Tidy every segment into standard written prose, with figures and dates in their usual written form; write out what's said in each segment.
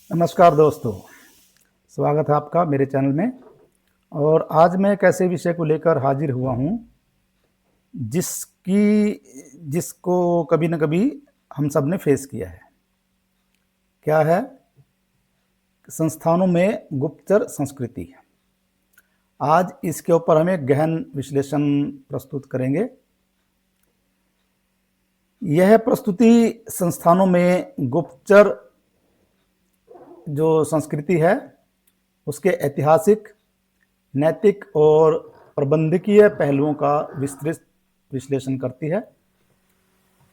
नमस्कार दोस्तों, स्वागत है आपका मेरे चैनल में। और आज मैं एक ऐसे विषय को लेकर हाजिर हुआ हूँ जिसको कभी न कभी हम सब ने फेस किया है। क्या है? संस्थानों में गुप्तचर संस्कृति। आज इसके ऊपर हम एक गहन विश्लेषण प्रस्तुत करेंगे। यह प्रस्तुति संस्थानों में गुप्तचर जो संस्कृति है उसके ऐतिहासिक, नैतिक और प्रबंधकीय पहलुओं का विस्तृत विश्लेषण करती है।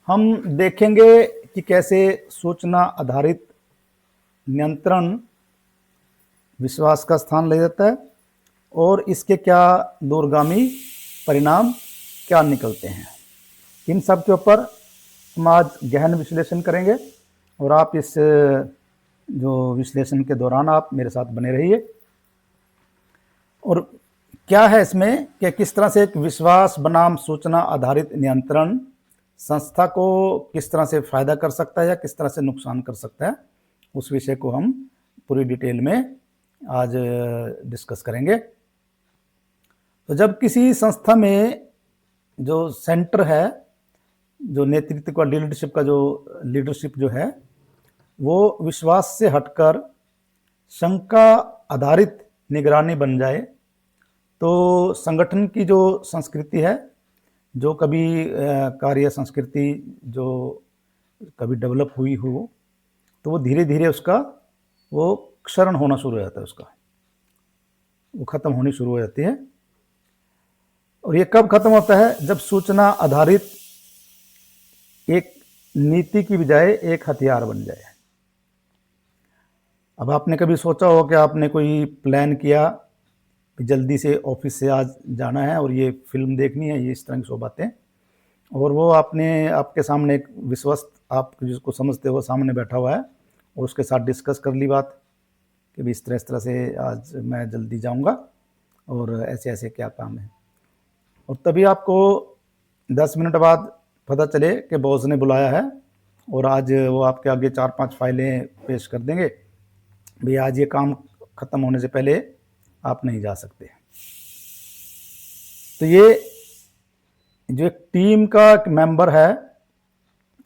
हम देखेंगे कि कैसे सूचना आधारित नियंत्रण विश्वास का स्थान ले जाता है और इसके क्या दूरगामी परिणाम क्या निकलते हैं। इन सब के ऊपर हम आज गहन विश्लेषण करेंगे और आप इस जो विश्लेषण के दौरान आप मेरे साथ बने रहिए। और क्या है इसमें कि किस तरह से एक विश्वास बनाम सूचना आधारित नियंत्रण संस्था को किस तरह से फ़ायदा कर सकता है या किस तरह से नुकसान कर सकता है, उस विषय को हम पूरी डिटेल में आज डिस्कस करेंगे। तो जब किसी संस्था में जो सेंटर है, जो नेतृत्व का लीडरशिप जो है वो विश्वास से हटकर शंका आधारित निगरानी बन जाए, तो संगठन की जो संस्कृति है, जो कभी कार्य संस्कृति जो कभी डेवलप हुई हो, तो वो धीरे धीरे उसका वो क्षरण होना शुरू हो जाता है, वो ख़त्म होनी शुरू हो जाती है। और ये कब ख़त्म होता है? जब सूचना आधारित एक नीति की बजाय एक हथियार बन जाए। अब आपने कभी सोचा हो कि आपने कोई प्लान किया कि जल्दी से ऑफिस से आज जाना है और ये फिल्म देखनी है, ये इस तरह की सब बातें, और वो आपने आपके सामने एक विश्वस्त, आप जिसको समझते हो सामने बैठा हुआ है और उसके साथ डिस्कस कर ली बात कि भी इस तरह से आज मैं जल्दी जाऊंगा और ऐसे ऐसे क्या काम है। और तभी आपको 10 मिनट बाद पता चले कि बॉस ने बुलाया है और आज वो आपके आगे 4-5 फाइलें पेश कर देंगे, भाई आज ये काम ख़त्म होने से पहले आप नहीं जा सकते। तो ये जो एक टीम का मेंबर है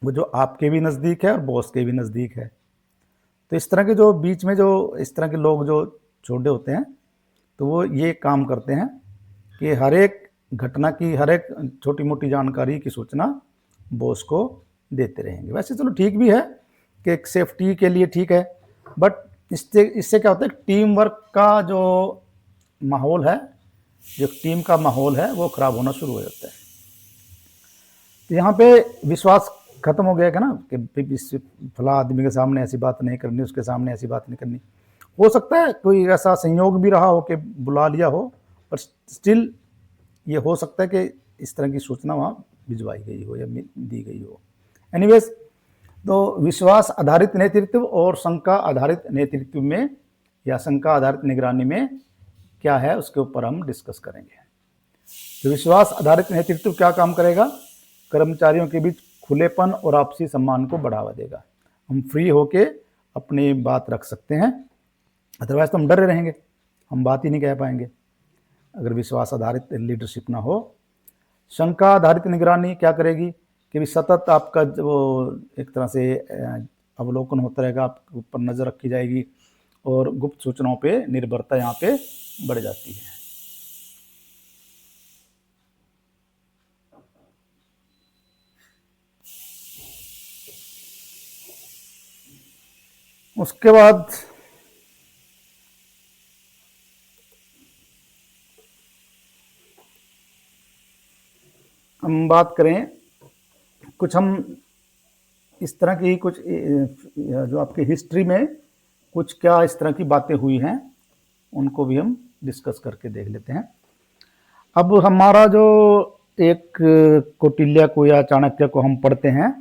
वो जो आपके भी नज़दीक है और बॉस के भी नज़दीक है, तो इस तरह के जो बीच में जो इस तरह के लोग जो छोटे होते हैं, तो वो ये काम करते हैं कि हर एक घटना की, हर एक छोटी मोटी जानकारी की सूचना बॉस को देते रहेंगे। वैसे चलो ठीक भी है कि एक सेफ्टी के लिए ठीक है, बट इससे क्या होता है, टीम वर्क का जो माहौल है, जो टीम का माहौल है, वो खराब होना शुरू हो जाता है। तो यहाँ पे विश्वास खत्म हो गया है ना कि इस फला आदमी के सामने ऐसी बात नहीं करनी, उसके सामने ऐसी बात नहीं करनी। हो सकता है कोई ऐसा संयोग भी रहा हो कि बुला लिया हो, पर स्टिल ये हो सकता है कि इस तरह की सूचना वहाँ भिजवाई गई हो या दी गई हो। एनीवेज, तो विश्वास आधारित नेतृत्व और शंका आधारित नेतृत्व में या शंका आधारित निगरानी में क्या है, उसके ऊपर हम डिस्कस करेंगे। तो विश्वास आधारित नेतृत्व क्या काम करेगा? कर्मचारियों के बीच खुलेपन और आपसी सम्मान को बढ़ावा देगा। हम फ्री होके अपनी बात रख सकते हैं, अदरवाइज तो हम डरे रहेंगे, हम बात ही नहीं कह पाएंगे अगर विश्वास आधारित लीडरशिप ना हो। शंका आधारित निगरानी क्या करेगी कि भी सतत आपका जो एक तरह से अवलोकन होता रहेगा, आपके ऊपर नज़र रखी जाएगी और गुप्त सूचनाओं पे निर्भरता यहाँ पे बढ़ जाती है। उसके बाद हम बात करें कुछ, हम इस तरह की कुछ जो आपकी हिस्ट्री में कुछ क्या इस तरह की बातें हुई हैं, उनको भी हम डिस्कस करके देख लेते हैं। अब हमारा जो एक कौटिल्य को या चाणक्य को हम पढ़ते हैं,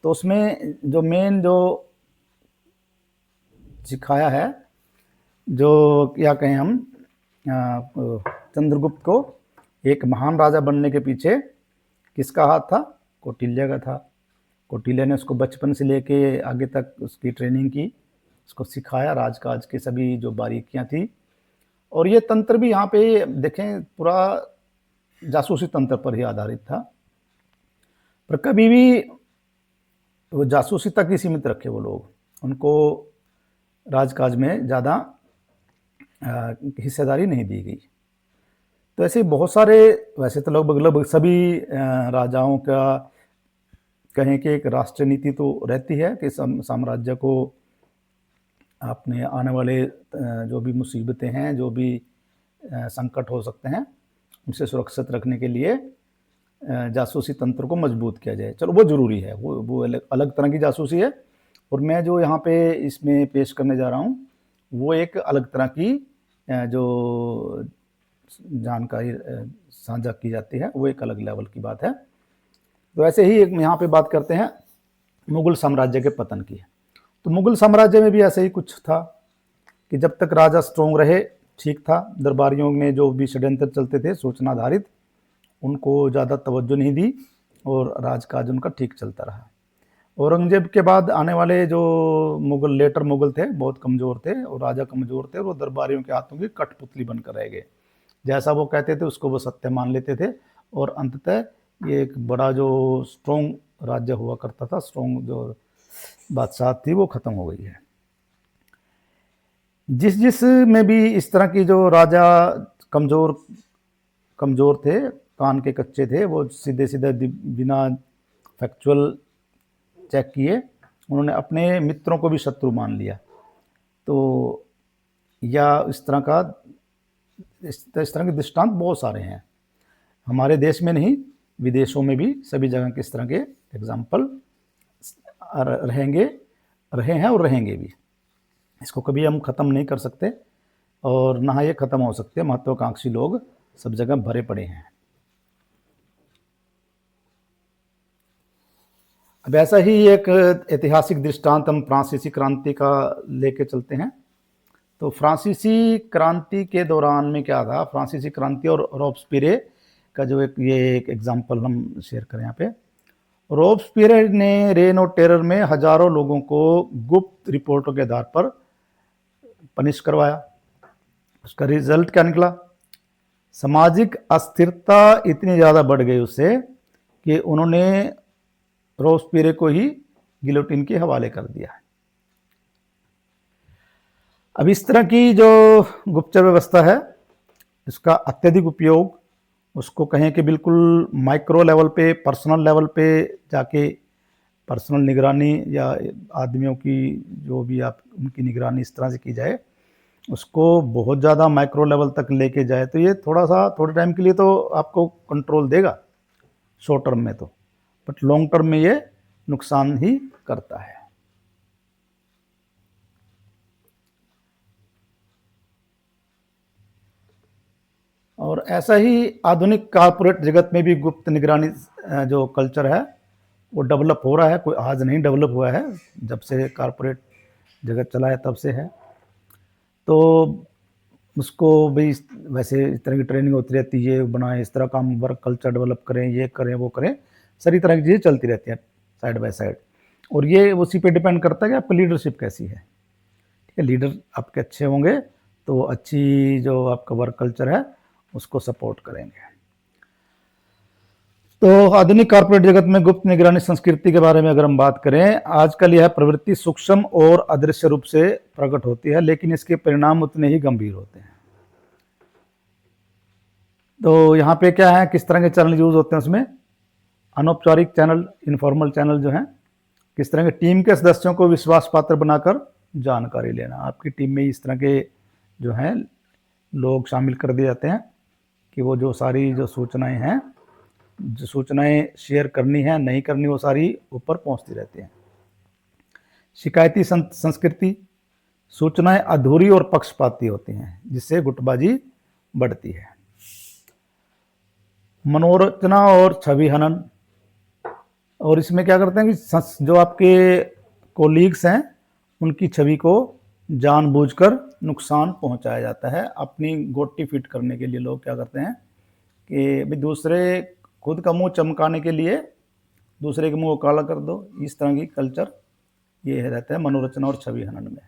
तो उसमें जो मेन जो सिखाया है, जो क्या कहें हम, चंद्रगुप्त को एक महान राजा बनने के पीछे किसका हाथ था? कौटिल्य का था। कौटिल्य ने उसको बचपन से लेके आगे तक उसकी ट्रेनिंग की उसको सिखाया, राजकाज की सभी जो बारीकियां थी। और ये तंत्र भी यहाँ पे देखें पूरा जासूसी तंत्र पर ही आधारित था, पर कभी भी वो जासूसी तक ही सीमित रखे वो लोग, उनको राजकाज में ज़्यादा हिस्सेदारी नहीं दी गई। तो ऐसे बहुत सारे, वैसे तो लगभग सभी राजाओं का कहें कि एक राष्ट्रीय नीति तो रहती है कि साम्राज्य को अपने आने वाले जो भी मुसीबतें हैं, जो भी संकट हो सकते हैं, उनसे सुरक्षित रखने के लिए जासूसी तंत्र को मजबूत किया जाए। चलो वो ज़रूरी है, वो अलग तरह की जासूसी है। और मैं जो यहाँ पे इसमें पेश करने जा रहा हूँ वो एक अलग तरह की जो जानकारी साझा की जाती है, वो एक अलग लेवल की बात है। तो ऐसे ही एक यहाँ पे बात करते हैं मुगल साम्राज्य के पतन की। तो मुगल साम्राज्य में भी ऐसे ही कुछ था कि जब तक राजा स्ट्रोंग रहे ठीक था, दरबारियों में जो भी षड्यंत्र चलते थे सूचना आधारित, उनको ज़्यादा तवज्जो नहीं दी और राजकाज उनका ठीक चलता रहा। औरंगजेब के बाद आने वाले जो मुगल, लेटर मुगल थे, बहुत कमज़ोर थे और राजा कमज़ोर थे और वो दरबारियों के हाथों की कठपुतली बनकर रह गए। जैसा वो कहते थे उसको वो सत्य मान लेते थे और अंततः ये एक बड़ा जो स्ट्रॉन्ग राज्य हुआ करता था, स्ट्रॉन्ग जो बादशाह थी, वो ख़त्म हो गई है। जिस में भी इस तरह की जो राजा कमज़ोर थे, कान के कच्चे थे, वो सीधे सीधे बिना फैक्चुअल चेक किए उन्होंने अपने मित्रों को भी शत्रु मान लिया। तो या इस तरह के दृष्टांत बहुत सारे हैं, हमारे देश में नहीं, विदेशों में भी सभी जगह किस तरह के एग्जाम्पल रहे हैं और रहेंगे भी। इसको कभी हम ख़त्म नहीं कर सकते और ना ये ख़त्म हो सकते। महत्वाकांक्षी लोग सब जगह भरे पड़े हैं। अब ऐसा ही एक ऐतिहासिक दृष्टांत हम फ्रांसीसी क्रांति का लेके चलते हैं। तो फ्रांसीसी क्रांति के दौरान में क्या था, फ्रांसीसी क्रांति और रॉब्सपीरे का जो एक एग्जाम्पल हम शेयर करें यहाँ पे। रॉब्सपीरे ने रेन और टेरर में हजारों लोगों को गुप्त रिपोर्टों के आधार पर पनिश करवाया। उसका रिजल्ट क्या निकला? सामाजिक अस्थिरता इतनी ज़्यादा बढ़ गई उससे कि उन्होंने रॉब्सपीरे को ही गिलोटिन के हवाले कर दिया। अब इस तरह की जो गुप्तचर व्यवस्था है, इसका अत्यधिक उपयोग, उसको कहें कि बिल्कुल माइक्रो लेवल पे, पर्सनल लेवल पे जाके पर्सनल निगरानी या आदमियों की जो भी आप उनकी निगरानी इस तरह से की जाए, उसको बहुत ज़्यादा माइक्रो लेवल तक लेके जाए, तो ये थोड़े टाइम के लिए तो आपको कंट्रोल देगा शॉर्ट टर्म में तो, बट लॉन्ग टर्म में ये नुकसान ही करता है। और ऐसा ही आधुनिक कॉर्पोरेट जगत में भी गुप्त निगरानी जो कल्चर है वो डेवलप हो रहा है। कोई आज नहीं डेवलप हुआ है, जब से कॉर्पोरेट जगत चला है तब से है। तो उसको भी वैसे इस तरह की ट्रेनिंग होती रहती है, बनाए इस तरह काम, वर्क कल्चर डेवलप करें, ये करें वो करें, सारी तरह की चीज़ें चलती रहती हैं साइड बाय साइड। और ये उसी पे डिपेंड करता है कि आपकी लीडरशिप कैसी है। ठीक है, लीडर आपके अच्छे होंगे तो अच्छी जो आपका वर्क कल्चर है उसको सपोर्ट करेंगे। तो आधुनिक कॉर्पोरेट जगत में गुप्त निगरानी संस्कृति के बारे में अगर हम बात करें, आजकल यह प्रवृत्ति सूक्ष्म और अदृश्य रूप से प्रकट होती है, लेकिन इसके परिणाम उतने ही गंभीर होते हैं। तो यहाँ पे क्या है, किस तरह के चैनल यूज होते हैं उसमें? अनौपचारिक चैनल, इनफॉर्मल चैनल जो हैं, किस तरह के टीम के सदस्यों को विश्वास पात्र बनाकर जानकारी लेना। आपकी टीम में इस तरह के जो हैं लोग शामिल कर दिए जाते हैं कि वो जो सारी जो सूचनाएं हैं, जो सूचनाएं शेयर करनी है नहीं करनी, वो सारी ऊपर पहुंचती रहती हैं। शिकायती संस्कृति, सूचनाएं अधूरी और पक्षपाती होती हैं जिससे गुटबाजी बढ़ती है। मनोरचना और छवि हनन, और इसमें क्या करते हैं कि जो आपके कोलीग्स हैं उनकी छवि को जानबूझकर नुकसान पहुंचाया जाता है। अपनी गोटी फिट करने के लिए लोग क्या करते हैं कि भाई दूसरे, खुद का मुंह चमकाने के लिए दूसरे के मुंह को काला कर दो, इस तरह की कल्चर ये रहता है मनोरचना और छवि हनन में।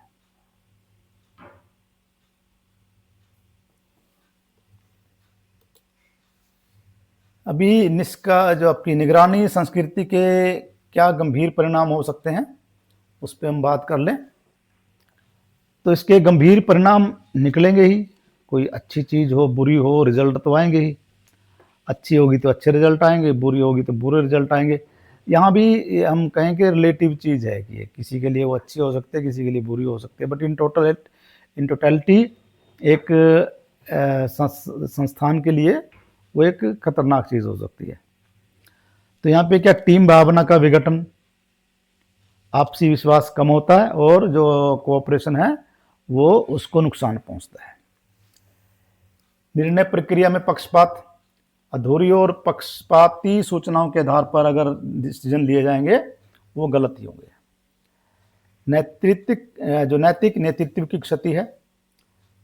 अभी निष्का जो आपकी निगरानी संस्कृति के क्या गंभीर परिणाम हो सकते हैं, उस पर हम बात कर लें। तो इसके गंभीर परिणाम निकलेंगे ही, कोई अच्छी चीज़ हो बुरी हो रिजल्ट तो आएंगे ही। अच्छी होगी तो अच्छे रिजल्ट आएंगे, बुरी होगी तो बुरे रिजल्ट आएंगे। यहाँ भी हम कहें कि रिलेटिव चीज़ है कि किसी के लिए वो अच्छी हो सकती है, किसी के लिए बुरी हो सकती है, बट इन टोटलिटी एक संस्थान के लिए वो एक खतरनाक चीज़ हो सकती है। तो यहाँ पे क्या, टीम भावना का विघटन, आपसी विश्वास कम होता है और जो कोऑपरेशन है वो उसको नुकसान पहुंचता है। निर्णय प्रक्रिया में पक्षपात, अधूरी और पक्षपाती सूचनाओं के आधार पर अगर डिसीजन लिए जाएंगे वो गलत ही होंगे। नैतिक नेतृत्व की क्षति है।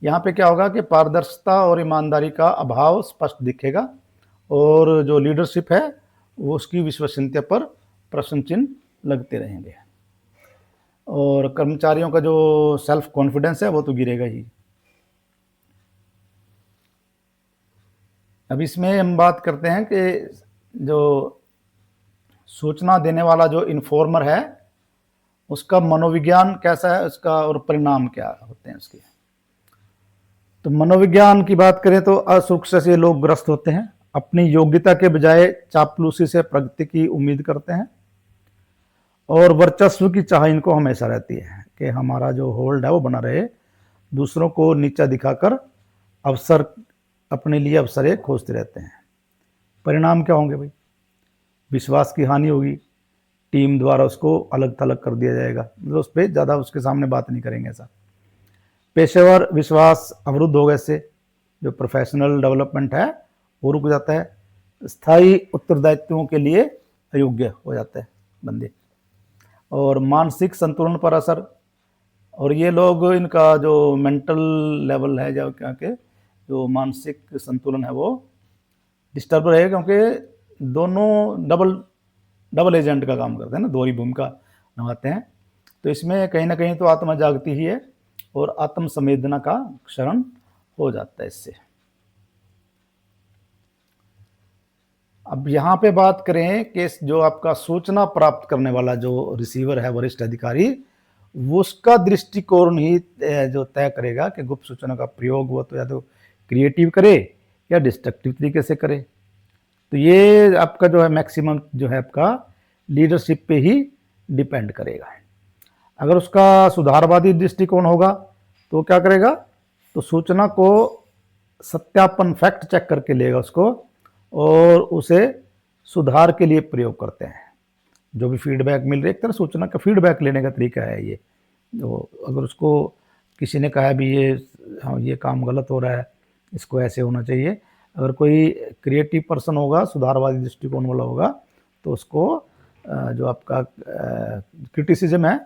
यहाँ पे क्या होगा कि पारदर्शिता और ईमानदारी का अभाव स्पष्ट दिखेगा और जो लीडरशिप है वो उसकी विश्वसनीयता पर प्रश्न चिन्ह लगते रहेंगे और कर्मचारियों का जो सेल्फ कॉन्फिडेंस है वो तो गिरेगा ही। अब इसमें हम बात करते हैं कि जो सूचना देने वाला जो इन्फॉर्मर है उसका मनोविज्ञान कैसा है, उसका और परिणाम क्या होते हैं उसके। तो मनोविज्ञान की बात करें तो असुरक्षा से लोग ग्रस्त होते हैं, अपनी योग्यता के बजाय चापलूसी से प्रगति की उम्मीद करते हैं और वर्चस्व की चाह इनको हमेशा रहती है कि हमारा जो होल्ड है वो बना रहे, दूसरों को नीचा दिखाकर अवसर अपने लिए अवसर खोजते रहते हैं। परिणाम क्या होंगे भाई, विश्वास की हानि होगी, टीम द्वारा उसको अलग थलग कर दिया जाएगा, मतलब उस पर ज़्यादा उसके सामने बात नहीं करेंगे ऐसा। पेशेवर विश्वास अवरुद्ध होगा, इससे जो प्रोफेशनल डेवलपमेंट है वो रुक जाता है, स्थायी उत्तरदायित्वों के लिए अयोग्य हो जाता है बंदे, और मानसिक संतुलन पर असर, और ये लोग इनका जो मेंटल लेवल है जो क्या के जो मानसिक संतुलन है वो डिस्टर्ब रहेगा, क्योंकि दोनों डबल एजेंट का काम करते हैं ना, दोहरी भूमिका निभाते हैं। तो इसमें कहीं ना कहीं तो आत्मा जागती ही है और आत्म संवेदना का क्षरण हो जाता है इससे। अब यहाँ पे बात करें कि जो आपका सूचना प्राप्त करने वाला जो रिसीवर है, वरिष्ठ अधिकारी, वो उसका दृष्टिकोण ही जो तय करेगा कि गुप्त सूचना का प्रयोग वो तो या तो क्रिएटिव करे या डिस्ट्रक्टिव तरीके से करे। तो ये आपका जो है मैक्सिमम जो है आपका लीडरशिप पे ही डिपेंड करेगा। अगर उसका सुधारवादी दृष्टिकोण होगा तो क्या करेगा, तो सूचना को सत्यापन फैक्ट चेक करके लेगा उसको और उसे सुधार के लिए प्रयोग करते हैं। जो भी फीडबैक मिल रही है, एक तरह सूचना का फीडबैक लेने का तरीका है ये। तो अगर उसको किसी ने कहा भी ये काम गलत हो रहा है, इसको ऐसे होना चाहिए, अगर कोई क्रिएटिव पर्सन होगा, सुधारवादी दृष्टिकोण वाला होगा, तो उसको जो आपका क्रिटिसिज्म है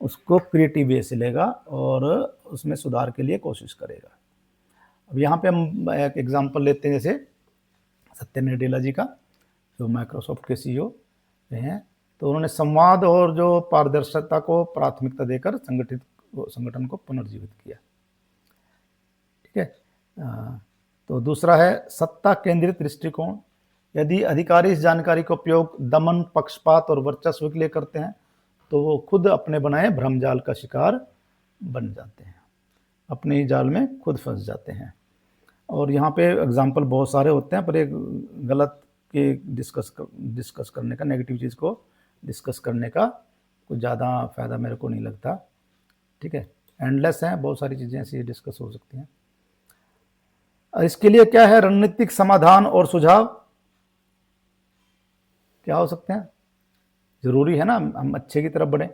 उसको क्रिएटिव वे से लेगा और उसमें सुधार के लिए कोशिश करेगा। अब यहाँ पे हम एक एग्जांपल लेते हैं, जैसे सत्य नडेला जी का, जो माइक्रोसॉफ्ट के सीईओ हैं, तो उन्होंने संवाद और जो पारदर्शिता को प्राथमिकता देकर संगठन को पुनर्जीवित किया। ठीक है। तो दूसरा है सत्ता केंद्रित दृष्टिकोण। यदि अधिकारी इस जानकारी का उपयोग दमन, पक्षपात और वर्चस्व के लिए करते हैं तो वो खुद अपने बनाए भ्रमजाल का शिकार बन जाते हैं, अपने ही जाल में खुद फंस जाते हैं। और यहाँ पे एग्जाम्पल बहुत सारे होते हैं, पर एक गलत के डिस्कस करने का, नेगेटिव चीज़ को डिस्कस करने का कुछ ज़्यादा फ़ायदा मेरे को नहीं लगता। ठीक है, एंडलेस हैं, बहुत सारी चीज़ें ऐसी डिस्कस हो सकती हैं। इसके लिए क्या है, रणनीतिक समाधान और सुझाव क्या हो सकते हैं, जरूरी है ना हम अच्छे की तरफ बढ़ें।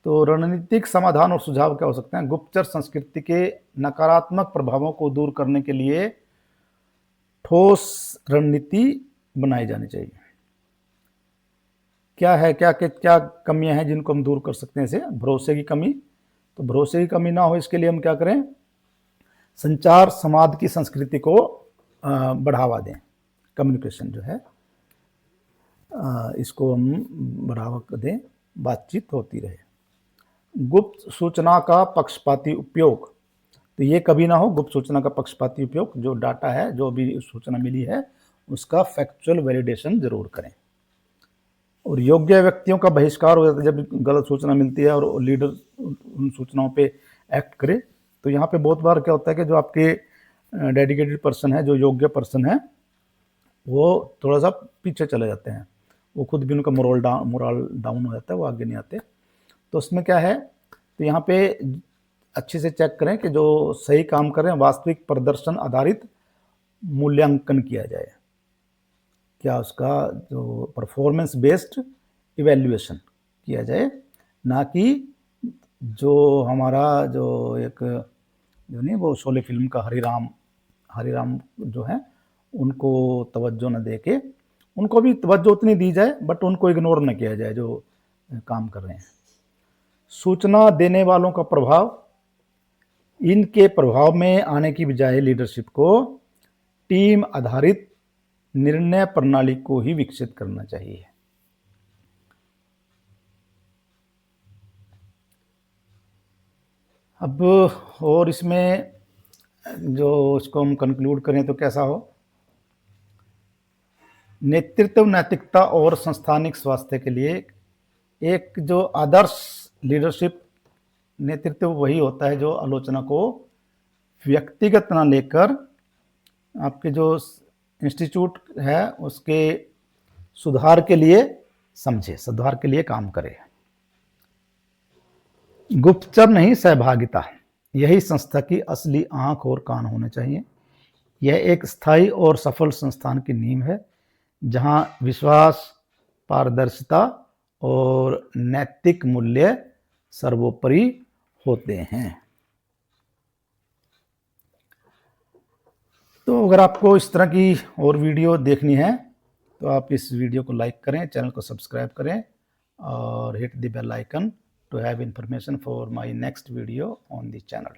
तो रणनीतिक समाधान और सुझाव क्या हो सकते हैं, गुप्तचर संस्कृति के नकारात्मक प्रभावों को दूर करने के लिए ठोस रणनीति बनाई जानी चाहिए। क्या है, क्या कमियां हैं जिनको हम दूर कर सकते हैं। जैसे भरोसे की कमी, तो भरोसे की कमी ना हो इसके लिए हम क्या करें, संचार संवाद की संस्कृति को बढ़ावा दें, कम्युनिकेशन जो है इसको हम बढ़ावा दें, बातचीत होती रहे। गुप्त सूचना का पक्षपाती उपयोग, तो ये कभी ना हो गुप्त सूचना का पक्षपाती उपयोग, जो डाटा है, जो भी सूचना मिली है उसका फैक्चुअल वैलिडेशन जरूर करें। और योग्य व्यक्तियों का बहिष्कार हो जाता है जब गलत सूचना मिलती है और लीडर उन सूचनाओं पे एक्ट करे। तो यहाँ पे बहुत बार क्या होता है कि जो आपके डेडिकेटेड पर्सन है, जो योग्य पर्सन है, वो थोड़ा सा पीछे चले जाते हैं, वो खुद भी उनका मोरल डाउन हो जाता है, वो आगे नहीं आते। तो उसमें क्या है, तो यहाँ पे अच्छे से चेक करें कि जो सही काम कर रहे हैं वास्तविक प्रदर्शन आधारित मूल्यांकन किया जाए, क्या उसका जो परफॉर्मेंस बेस्ड इवैल्यूएशन किया जाए, ना कि जो हमारा जो एक जो नहीं वो शोले फिल्म का हरिराम जो है उनको तवज्जो न दे के, उनको भी तवज्जो उतनी दी जाए बट उनको इग्नोर न किया जाए जो काम कर रहे हैं। सूचना देने वालों का प्रभाव, इनके प्रभाव में आने की बजाय लीडरशिप को टीम आधारित निर्णय प्रणाली को ही विकसित करना चाहिए। अब और इसमें जो इसको हम कंक्लूड करें तो कैसा हो, नेतृत्व नैतिकता और संस्थानिक स्वास्थ्य के लिए एक जो आदर्श लीडरशिप नेतृत्व वही होता है जो आलोचना को व्यक्तिगत ना लेकर आपके जो इंस्टीट्यूट है उसके सुधार के लिए समझे, सुधार के लिए काम करे। गुप्तचर नहीं, सहभागिता, यही संस्था की असली आंख और कान होने चाहिए। यह एक स्थायी और सफल संस्थान की नींव है जहां विश्वास, पारदर्शिता और नैतिक मूल्य सर्वोपरि होते हैं। तो अगर आपको इस तरह की और वीडियो देखनी है तो आप इस वीडियो को लाइक करें, चैनल को सब्सक्राइब करें और hit the bell icon to have information for my next video on the channel.